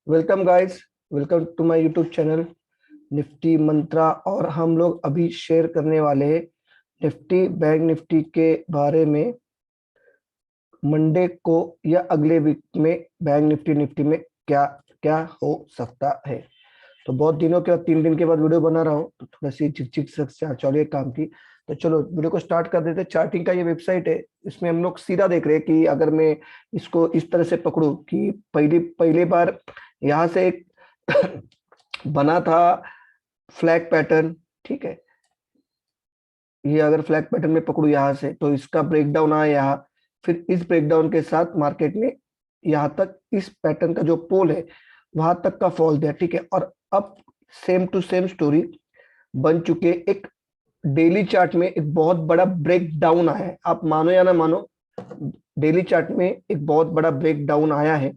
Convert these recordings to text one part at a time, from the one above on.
Welcome guys, welcome to my YouTube channel Nifty Mantra. और हम लोग अभी शेयर करने वाले हैं निफ्टी बैंक निफ्टी के बारे में। मंडे को या अगले वीक में बैंक निफ्टी निफ्टी में क्या क्या हो सकता है। तो बहुत दिनों के बाद 3 दिन के बाद वीडियो बना रहा हूँ, तो थोड़ा सी झिकझिक से चल रही है काम की। तो चलो वीडियो को स्टार्ट कर देते हैं। चार्टिंग का ये वेबसाइट है, इसमें हम लोग सीधा देख रहे हैं कि अगर मैं इसको इस तरह से पकड़ूं कि पहली बार यहाँ से एक बना था फ्लैग पैटर्न। ठीक है, ये अगर फ्लैग पैटर्न में पकड़ू यहाँ से तो इसका ब्रेकडाउन आया यहाँ, फिर इस ब्रेकडाउन के साथ मार्केट ने यहाँ तक इस पैटर्न का जो पोल है वहां तक का फॉल दिया। ठीक है, और अब सेम टू सेम स्टोरी बन चुके। एक डेली चार्ट में एक बहुत बड़ा ब्रेक डाउन आया है, आप मानो या ना मानो, डेली चार्ट में एक बहुत बड़ा ब्रेक डाउन आया है।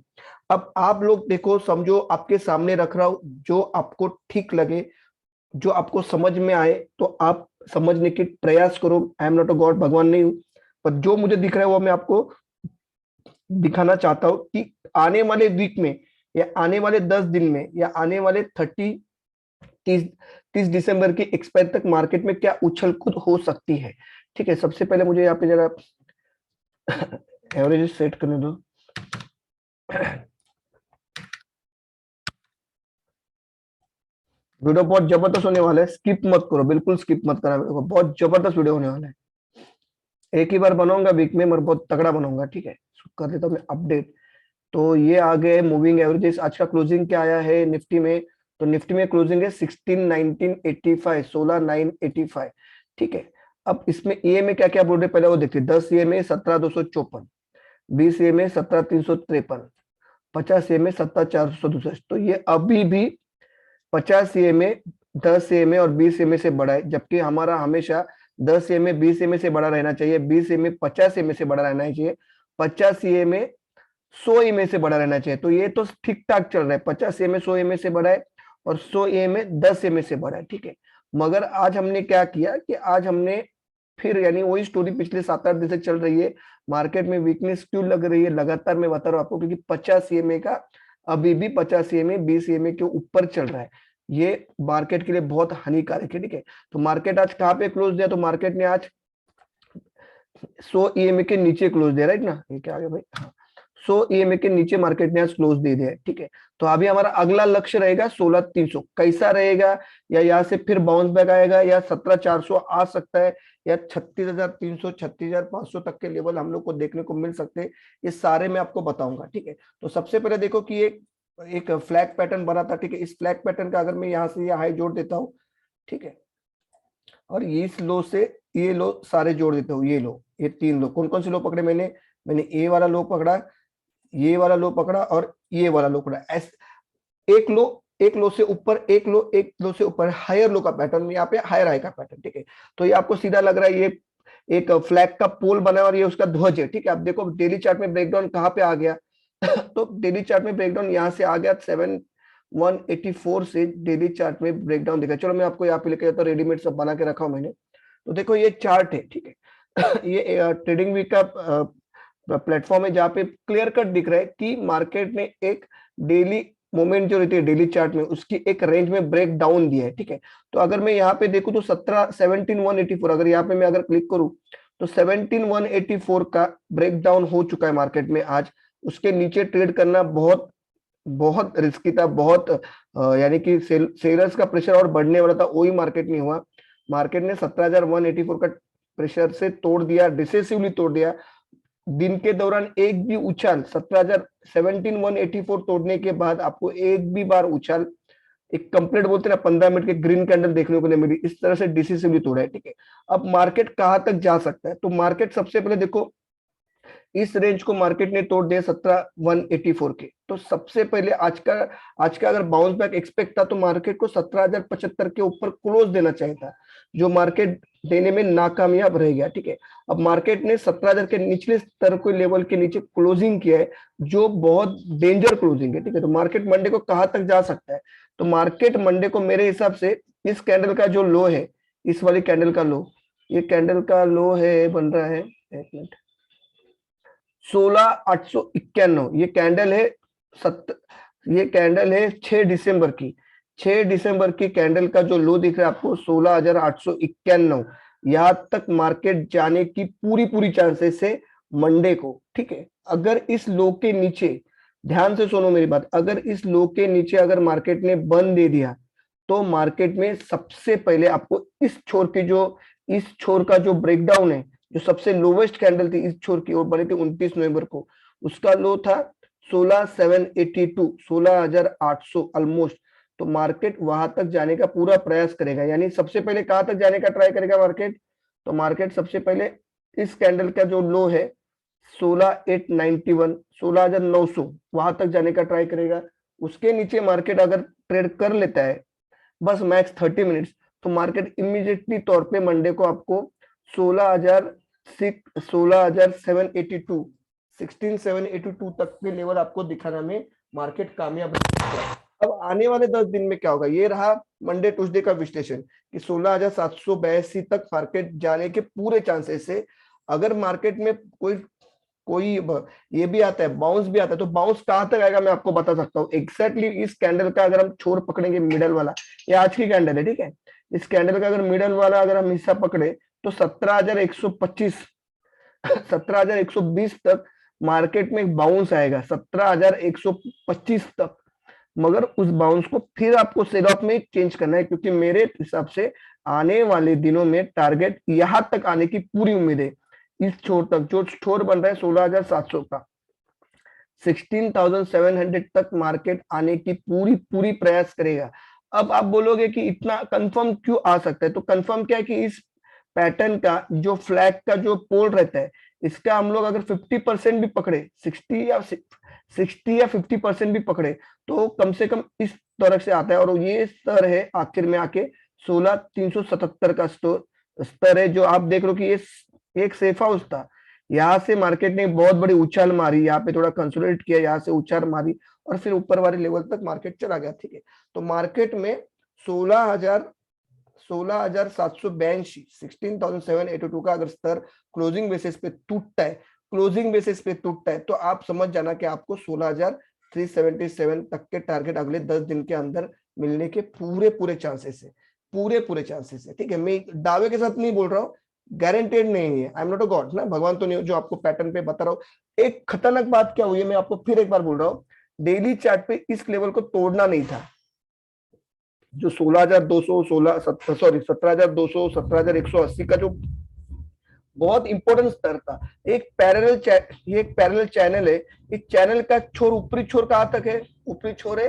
अब आप लोग देखो, समझो, आपके सामने रख रहा हूं, जो आपको ठीक लगे, जो आपको समझ में आए तो आप समझने की प्रयास करो। I am not a God, भगवान नहीं हूं, पर जो मुझे दिख रहा है वो मैं आपको दिखाना चाहता हूं कि आने वाले वीक में या आने वाले 10 दिन में या आने वाले 30 दिसंबर की एक्सपायर तक मार्केट में क्या उछल कूद हो सकती है। ठीक है, सबसे पहले मुझे यहाँ पे जरा एवरेज सेट करने दो। वीडियो बहुत जबरदस्त होने वाला है, स्किप मत करो, बिल्कुल स्किप मत करना। वीडियो को बहुत जबरदस्त वीडियो होने वाला है। एक ही बार बनाऊंगा वीक में, मगर बहुत तगड़ा बनाऊंगा। ठीक है, कर देता हूँ मैं अपडेट। तो ये आ गए मूविंग एवरेजेस। आज का क्लोजिंग क्या आया है निफ्टी में? तो निफ्टी में क्लोजिंग है 16,985, 16,985। ठीक है, अब इसमें ए में क्या क्या बोल रहे पहले वो देखिए। 10 ए में 17,254, 20 ए में 17,353, 50 ए में 17,467। तो ये अभी भी 50 ए में, 10 ए में और 20 ए में से बड़ा है, जबकि हमारा हमेशा 10 ए में 20 ए में से बड़ा रहना चाहिए, 20 ए में 50 ए में से बड़ा रहना चाहिए, 50 ए में 100 ए में से बड़ा रहना चाहिए। तो ये तो ठीक ठाक चल रहा है, 50 ए में 100 ए में से बड़ा है और 100 ए में 10 ए में से बड़ा है। ठीक है, मगर आज हमने क्या किया कि आज हमने फिर, यानी वही स्टोरी पिछले 7-8 दिन से चल रही है। मार्केट में वीकनेस क्यों लग रही है लगातार, मैं बता रहा हूं आपको, क्योंकि 50 ईएमए का अभी भी 50 ईएमए 20 ईएमए के ऊपर चल रहा है। ये मार्केट के लिए बहुत हानिकारक है। ठीक है, तो मार्केट आज कहाँ पे क्लोज दिया? तो मार्केट ने आज 100 ईएमए के नीचे क्लोज दिया, राइट ना? ये क्या आ गया भाई? हाँ, 100 ईएमए के नीचे मार्केट ने आज क्लोज दे दिया है। ठीक है, तो अभी हमारा अगला लक्ष्य रहेगा 16,300। कैसा रहेगा? या यहाँ से फिर बाउंस बैक आएगा, या 17,400 आ सकता है, या 36,300 36,500 तक के लेवल हम लोग को देखने को मिल सकते हैं। ये सारे मैं आपको बताऊंगा। ठीक है, तो सबसे पहले देखो कि एक फ्लैग पैटर्न बना था। ठीक है, इस फ्लैग पैटर्न का अगर मैं यहाँ से ये हाई जोड़ देता हूँ, ठीक है, और इस लो से ये लो सारे जोड़ देता हूँ, ये लो, ये 3 लो। कौन कौन से लो पकड़े मैंने? मैंने ए वाला लो पकड़ा, ये वाला लो पकड़ा और ये वाला लो पकड़ा। एक लो, एक लो से ऊपर, एक लो से ऊपर, हायर लो का पैटर्न, यहाँ पे हायर हाई का पैटर्न। ठीक है, तो ये आपको सीधा लग रहा है ये एक फ्लैग का पोल बना है और ये उसका ध्वज है। ठीक है, आप देखो डेली चार्ट में ब्रेकडाउन कहाँ पे आ गया तो डेली चार्ट में ब्रेकडाउन यहाँ से आ गया 7,184 से डेली चार्ट में ब्रेकडाउन दिखा। चलो मैं आपको यहाँ पे लेके जाता हूँ, रेडीमेड सब बना के रखा हूँ मैंने। तो देखो ये चार्ट है। ठीक है ये ट्रेडिंग वीक का प्लेटफॉर्म है, जहाँ पे क्लियर कट दिख रहा है कि मार्केट ने एक डेली मोमेंट जो रहती है डेली चार्ट में, उसकी एक रेंज में ब्रेक डाउन दिया है। ठीक है, तो अगर मैं यहाँ पे देखूं तो 17,184, अगर यहाँ पे मैं अगर क्लिक करूं तो 17,184 का ब्रेक डाउन हो चुका है मार्केट में आज। उसके नीचे ट्रेड करना बहुत बहुत रिस्की था, बहुत यानी कि सेलर्स का प्रेशर और बढ़ने वाला था, वही मार्केट में हुआ। मार्केट ने 17,184 का प्रेशर से तोड़ दिया, डिसेसिवली तोड़ दिया। दिन के दौरान एक भी उछाल 17,184 तोड़ने के बाद आपको एक भी बार उछाल, एक कंप्लीट बोलते हैं ना 15 मिनट के ग्रीन कैंडल देखने को नहीं मिली, इस तरह से डिसिसिवली तोड़ा है। ठीक है, अब मार्केट कहां तक जा सकता है? तो मार्केट सबसे पहले देखो, इस रेंज को मार्केट ने तोड़ दिया 17,184 के। तो सबसे पहले आज का अगर बाउंस बैक एक्सपेक्ट था तो मार्केट को 17,075 के ऊपर क्लोज देना चाहिए था, जो मार्केट देने में नाकामयाब रह गया। ठीक है, अब मार्केट ने 17,000 के निचले स्तर को लेवल के नीचे क्लोजिंग किया है, जो बहुत डेंजर क्लोजिंग है। ठीक है, तो मार्केट मंडे को कहां तक जा सकता है? तो मार्केट मंडे को मेरे हिसाब से इस कैंडल का जो लो है, इस वाली कैंडल का लो, ये कैंडल का लो है, बन रहा है, एक मिनट, 16,891 ये कैंडल है। ये कैंडल है 6 दिसंबर की। 6 दिसंबर की कैंडल का जो लो दिख रहा है आपको 16,891, यहां तक मार्केट जाने की पूरी पूरी चांसेस है मंडे को। ठीक है, अगर इस लो के नीचे, ध्यान से सुनो मेरी बात, अगर इस लो के नीचे अगर मार्केट ने बंद दे दिया तो मार्केट में सबसे पहले आपको इस छोर की जो, इस छोर का जो ब्रेकडाउन है, जो सबसे लोवेस्ट कैंडल थी इस छोर की और बनी थी 29 नवंबर को, उसका लो था 16,782, 16,800 ऑलमोस्ट। तो मार्केट वहां तक जाने का पूरा प्रयास करेगा। यानी सबसे पहले कहां तक जाने का ट्राई करेगा मार्केट? तो मार्केट सबसे पहले इस कैंडल का जो लो है 16,891, 16,900, वहां तक जाने का ट्राई करेगा। उसके नीचे मार्केट अगर ट्रेड कर लेता है बस मैक्स 30 मिनट्स, तो मार्केट इमीडिएटली तौर पे मंडे को आपको 16,782, 16,782 तक के लेवल आपको दिखाना में मार्केट कामयाब है। अब आने वाले 10 दिन में क्या होगा, ये रहा मंडे ट्यूसडे का विश्लेषण कि 16,782 तक मार्केट जाने के पूरे चांसेस है। अगर मार्केट में कोई कोई ये भी आता है, बाउंस भी आता है, तो बाउंस कहां तक आएगा मैं आपको बता सकता हूँ एग्जैक्टली। इस कैंडल का अगर हम छोर पकड़ेंगे मिडल वाला, ये आज की कैंडल है, ठीक है, इस कैंडल का अगर मिडल वाला अगर हम हिस्सा पकड़े तो 17,125, 17,120 तक मार्केट में बाउंस आएगा, 17,125 तक। मगर उस बाउंस को फिर आपको सेल ऑफ में चेंज करना है, क्योंकि मेरे हिसाब से आने वाले दिनों में टारगेट यहां तक आने की पूरी उम्मीद है। इस छोर तक जो छोर बन रहा है 16,700 का, 16,700 तक मार्केट आने की पूरी पूरी प्रयास करेगा। अब आप बोलोगे कि इतना कंफर्म क्यों आ सकता है, तो कंफर्म क्या है कि इस पैटर्न का जो फ्लैग का जो पोल रहता है, इसका हम लोग अगर 50% भी पकड़े, 60 या 50% भी पकड़े, तो कम से कम इस तरह से आता है। और ये स्तर है आखिर में आके 16,377 का स्तर है, जो आप देख लो कि ये एक सेफ हाउस था। यहाँ से मार्केट ने बहुत बड़ी उछाल मारी, यहाँ पे थोड़ा कंसोलिडेट किया, यहाँ से उछाल मारी और फिर ऊपर वाले लेवल तक मार्केट चला गया। ठीक है, तो मार्केट में 16,782, 16,782 का अगर स्तर क्लोजिंग बेसिस पे टूटता है, क्लोजिंग बेसिस पे टूटता है, तो आप समझ जाना कि आपको 16,377 तक के टारगेट अगले 10 दिन के अंदर मिलने के पूरे पूरे चांसेस है, पूरे पूरे चांसेस है। ठीक है, मैं दावे के साथ नहीं बोल रहा हूँ, गारंटेड नहीं है, I am not a God ना, भगवान तो नहीं जो आपको पैटर्न पे बता रहा हूँ। एक खतरनाक बात क्या हुई है मैं आपको फिर एक बार बोल रहा हूँ, डेली चार्ट पे इस लेवल को तोड़ना नहीं था, जो 16,200, 17,200, 17,180 का जो बहुत इंपॉर्टेंट स्तर था। एक पैरेलल ये एक पैरेलल चैनल है, इस चैनल का छोर, ऊपरी छोर कहां तक है? ऊपरी छोर है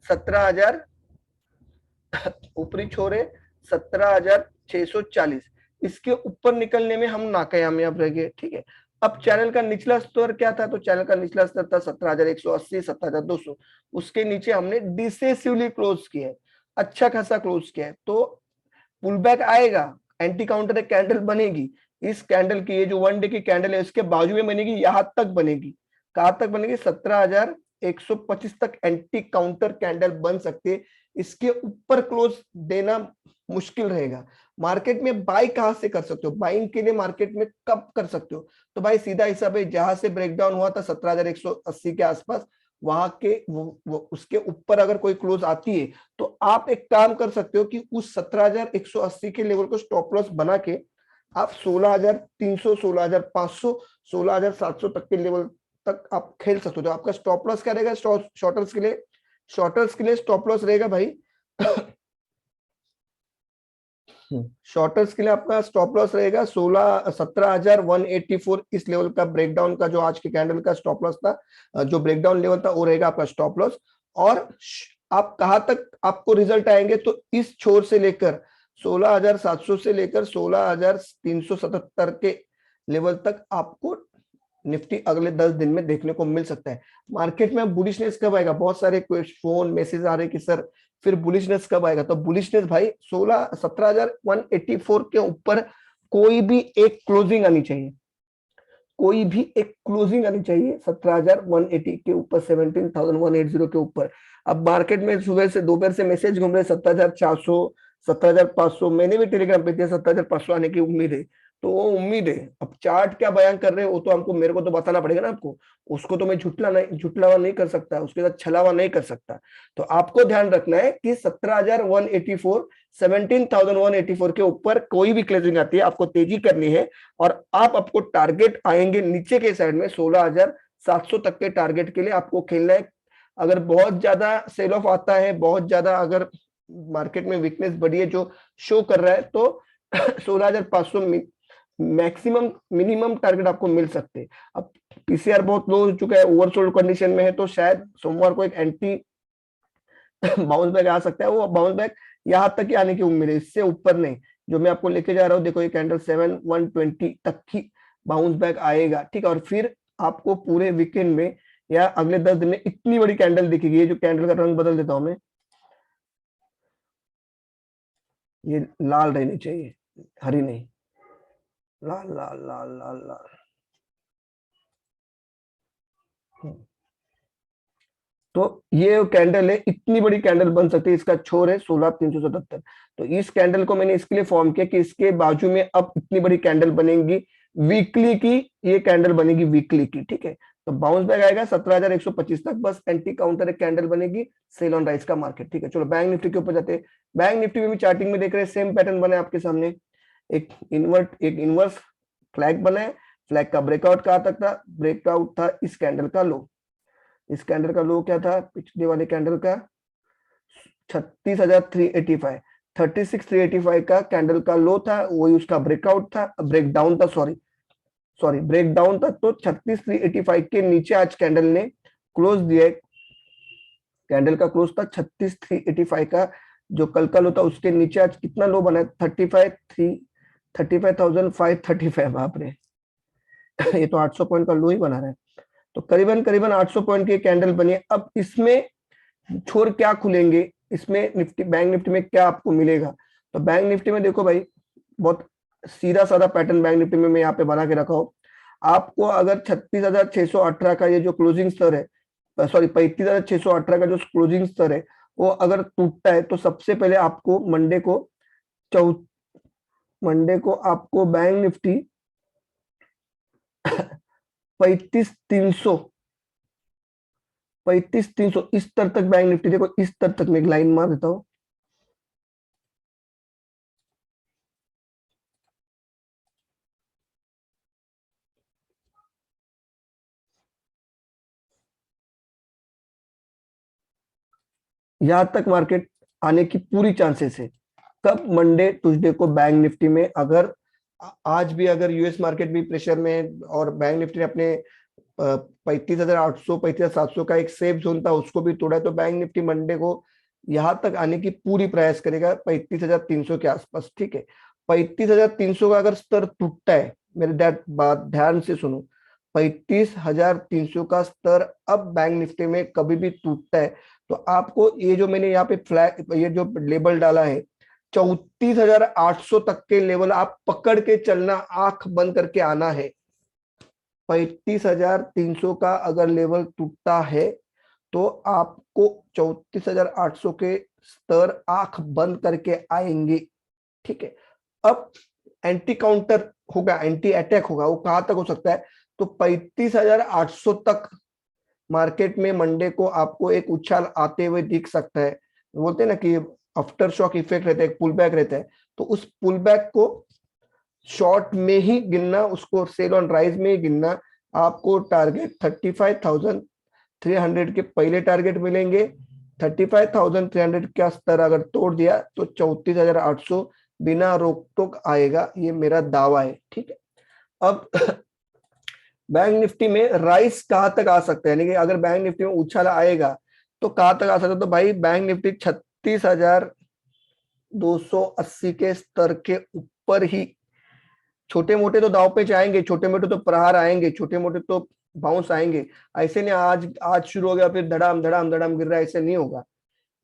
17,000, ऊपरी छोर है 17,640। इसके ऊपर निकलने में हम नाकामयाब रह गए। ठीक है, अब चैनल का निचला स्तर क्या था? तो चैनल का निचला स्तर था 17,180, 17,200। उसके नीचे हमने डिसेसिवली क्लोज किया है, अच्छा खासा क्लोज किया है। तो पुल बैक आएगा, एंटी काउंटर एक कैंडल बनेगी, इस कैंडल की, ये जो वन डे की कैंडल है इसके बाजू में बनेगी, यहां तक बनेगी। कहां तक बनेगी? 17,125 तक एंटी काउंटर कैंडल बन सकती है। इसके ऊपर क्लोज देना मुश्किल रहेगा। मार्केट में बाई कहां से कर सकते हो? बाइंग के लिए मार्केट में कब कर सकते हो? तो भाई सीधा हिसाब है, जहां से ब्रेकडाउन हुआ था 17,180 के आसपास, वहां के वो उसके ऊपर अगर कोई क्लोज आती है तो आप एक काम कर सकते हो कि उस 17,180 के लेवल को स्टॉप लॉस बना के आप 16,300, 16,500, 16,700 तक के लेवल तक आप खेल सकते हो। तो आपका स्टॉप लॉस क्या रहेगा शॉर्टर्स के लिए? शॉर्टर्स के लिए स्टॉप लॉस रहेगा भाई शॉर्टर्स के लिए आपका स्टॉप लॉस रहेगा 17,184। इस लेवल का ब्रेकडाउन का जो आज के कैंडल का स्टॉप लॉस था, जो ब्रेकडाउन लेवल था, वो रहेगा आपका स्टॉप लॉस। और आप कहां तक आपको रिजल्ट आएंगे? तो इस छोर से लेकर 16,700 से लेकर 16,377 के लेवल तक आपको निफ्टी अगले 10 दिन में देखने को मिल सकता है। मार्केट में बुलिशनेस कब आएगा? बहुत सारे फोन मैसेज आ रहे हैं कि सर फिर बुलिशनेस कब आएगा? तो बुलिशनेस भाई 17,184 के ऊपर कोई भी एक क्लोजिंग आनी चाहिए, कोई भी एक क्लोजिंग आनी चाहिए 17,180 के ऊपर, 17,180 के ऊपर। अब मार्केट में सुबह से दोपहर से मैसेज घूम रहे 17,400, 17,500, मैंने भी टेलीग्राम पे दिया 17,500 आने की उम्मीद है। तो वो उम्मीद है। अब चार्ट क्या बयान कर रहे हैं वो तो हमको, मेरे को तो बताना पड़ेगा ना आपको। उसको तो मैं झुटलावा नहीं कर सकता, उसके साथ छलावा नहीं कर सकता। तो आपको ध्यान रखना है कि 17,184, 17,184 के ऊपर कोई भी क्लोजिंग आती है आपको तेजी करनी है। और आपको टारगेट आएंगे नीचे के साइड में 16,700 तक के टारगेट के लिए आपको खेलना है। अगर बहुत ज्यादा सेल ऑफ आता है, बहुत ज्यादा अगर मार्केट में वीकनेस बढ़ी है जो शो कर रहा है, तो 16,500 मैक्सिमम मिनिमम टारगेट आपको मिल सकते हैं। अब पीसीआर बहुत लो हो चुका है, ओवरसोल्ड कंडीशन में है, तो शायद सोमवार को एक एंटी बाउंस बैक आ सकता है। वो बाउंस बैक यहाँ तक ही आने की उम्मीद है, इससे ऊपर नहीं। जो मैं आपको लेके जा रहा हूँ, देखो ये कैंडल 7,120 तक ही बाउंस बैक आएगा, ठीक है। और फिर आपको पूरे वीकेंड में या अगले 10 दिन में इतनी बड़ी कैंडल दिखेगी। ये जो कैंडल का रंग बदल देता हूं मैं, ये लाल रहनी चाहिए, हरी नहीं, लाल लाल लाल लाल लाल। तो ये कैंडल है, इतनी बड़ी कैंडल बन सकती है। इसका छोर है 16,377। तो इस कैंडल को मैंने इसके लिए फॉर्म किया कि इसके बाजू में अब इतनी बड़ी कैंडल बनेगी वीकली की, ये कैंडल बनेगी वीकली की, ठीक है। तो बाउंस बैक आएगा 17,125 तक, बस एंटी काउंटर एक कैंडल बनेगी, सेल ऑन राइज का मार्केट, ठीक है। चलो बैंक निफ्टी के ऊपर जाते हैं। बैंक निफ्टी में भी चार्टिंग में देख रहे हैं सेम पैटर्न बना है आपके सामने। एक इनवर्स फ्लैग बना है। फ्लैग का ब्रेकआउट कहाँ तक था? ब्रेकआउट था इस कैंडल का लो। इस कैंडल का लो क्या था पिछले वाले कैंडल का? 36,385। 36,385 का कैंडल का लो था, वही उसका ब्रेकआउट था, ब्रेकडाउन था, सॉरी सॉरी ब्रेकडाउन था। तो 36,385 के नीचे आज कैंडल ने क्लोज दिया है। कैंडल का क्लोज था 36,385 का, जो कल का लो था उसके नीचे आज कितना लो बना है? 35,535। बाप रे ये तो 800 पॉइंट का लो ही बना रहा है। तो करीबन करीबन 800 पॉइंट की कैंडल बनी है। अब इसमें छोर क्या खुलेंगे, इसमें निफ्टी बैंक निफ्टी में क्या आपको मिलेगा? तो बैंक निफ्टी में देखो भाई, बहुत सीधा साधा पैटर्न बैंक निफ्टी में मैं यहाँ पे बना के रखा हूँ। आपको अगर 36,618 का ये जो क्लोजिंग स्तर है, सॉरी 35,618 का जो क्लोजिंग स्तर है, वो अगर टूटता है तो सबसे पहले आपको चौ मंडे को आपको बैंक निफ्टी 35,300, 35,300 इस स्तर तक बैंक निफ्टी, देखो इस स्तर तक मैं एक लाइन मार देता हूँ। यहां तक मार्केट आने की पूरी चांसेस है। कब? मंडे ट्यूसडे को बैंक निफ्टी में अगर आज भी अगर यूएस मार्केट भी प्रेशर में है और बैंक निफ्टी ने अपने 35,800 35,700 का एक सेफ जोन था उसको भी तोड़ा है, तो बैंक निफ्टी मंडे को यहां तक आने की पूरी प्रयास करेगा 35,300 के आसपास, ठीक है। 35,300 का अगर स्तर टूटता है, मेरे बात ध्यान से सुनो, 35,300 का स्तर अब बैंक निफ्टी में कभी भी टूटता है तो आपको ये जो मैंने यहाँ पे फ्लैग, ये जो लेबल डाला है 34,800 तक के लेवल आप पकड़ के चलना, आंख बंद करके आना है। 35,300 का अगर लेवल टूटता है तो आपको 34,800 के स्तर आंख बंद करके आएंगे, ठीक है। अब एंटी काउंटर होगा, एंटी अटैक होगा, वो कहां तक हो सकता है? तो 35,800 तक मार्केट में मंडे को आपको एक उछाल आते हुए दिख सकता है। बोलते हैं ना कि आफ्टर शॉक इफेक्ट रहता है, पुल बैक रहता है। तो उस पुल बैक को शॉर्ट में ही गिनना, उसको सेल ऑन राइज में ही गिनना। आपको टारगेट 35,300 के पहले टारगेट मिलेंगे। 35,300 का स्तर अगर तोड़ दिया तो 34,800 बिना रोक टोक आएगा, ये मेरा दावा है, ठीक है। अब बैंक निफ्टी में राइस कहां तक आ सकता है, यानी कि अगर बैंक निफ्टी में उछाल आएगा तो कहां तक आ सकता है? तो भाई बैंक निफ्टी 36,280 के स्तर के ऊपर ही। छोटे मोटे तो दाव पे जाएंगे, छोटे मोटे तो प्रहार आएंगे, छोटे मोटे तो बाउंस आएंगे। ऐसे नहीं आज आज शुरू हो गया फिर धड़ाम धड़ाम धड़ाम गिर रहा है, ऐसे नहीं होगा।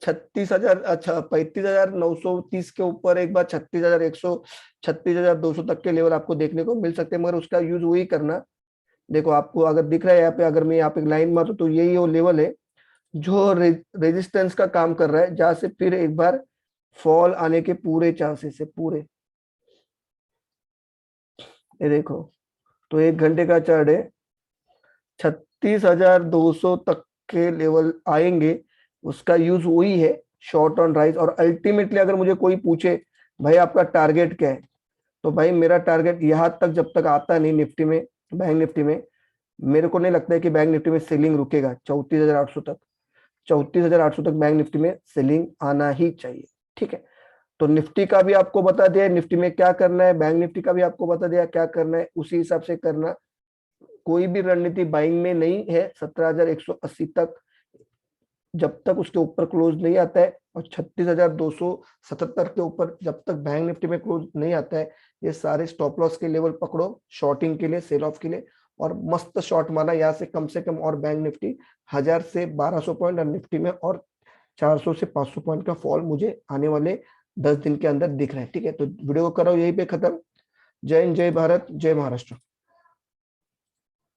36,000, अच्छा 35,930 के ऊपर एक बार 36,100, 36,200 तक के लेवल आपको देखने को मिल सकते हैं, मगर उसका यूज वही करना। देखो आपको अगर दिख रहा है यहाँ पे, अगर मैं यहाँ पे लाइन मारूं तो यही वो लेवल है जो रेजिस्टेंस का काम कर रहा है, जहां से फिर एक बार फॉल आने के पूरे चांसेस है, पूरे। ये देखो, तो 1 घंटे का चार्ट है, 36,200 तक के लेवल आएंगे, उसका यूज वही है, शॉर्ट ऑन राइज। और अल्टीमेटली अगर मुझे कोई पूछे भाई आपका टारगेट क्या है, तो भाई मेरा टारगेट यहां तक जब तक आता नहीं निफ्टी में, बैंक निफ्टी में, मेरे को नहीं लगता है कि बैंक निफ्टी में सेलिंग रुकेगा 34,800 तक। 34,800 तक बैंक निफ्टी में सेलिंग आना ही चाहिए, ठीक है। तो निफ्टी का भी आपको बता दिया निफ्टी में क्या करना है, बैंक निफ्टी का भी आपको बता दिया क्या करना है, उसी हिसाब से करना। कोई भी रणनीति बाइंग में नहीं है 17,180 तक, जब तक उसके ऊपर क्लोज नहीं आता है, और 36,277 के ऊपर जब तक बैंक निफ्टी में क्लोज नहीं आता है, ये सारे स्टॉप लॉस के लेवल पकड़ो शॉर्टिंग के लिए, सेल ऑफ के लिए, और मस्त शॉर्ट माना यहाँ से कम, और बैंक निफ्टी 1000 से 1200 पॉइंट, और निफ्टी में और 400 से 500 पॉइंट का फॉल मुझे आने वाले 10 दिन के अंदर दिख रहा है, ठीक है। तो वीडियो को करो यहीं पे खत्म। जय हिंद, जय भारत, जय महाराष्ट्र।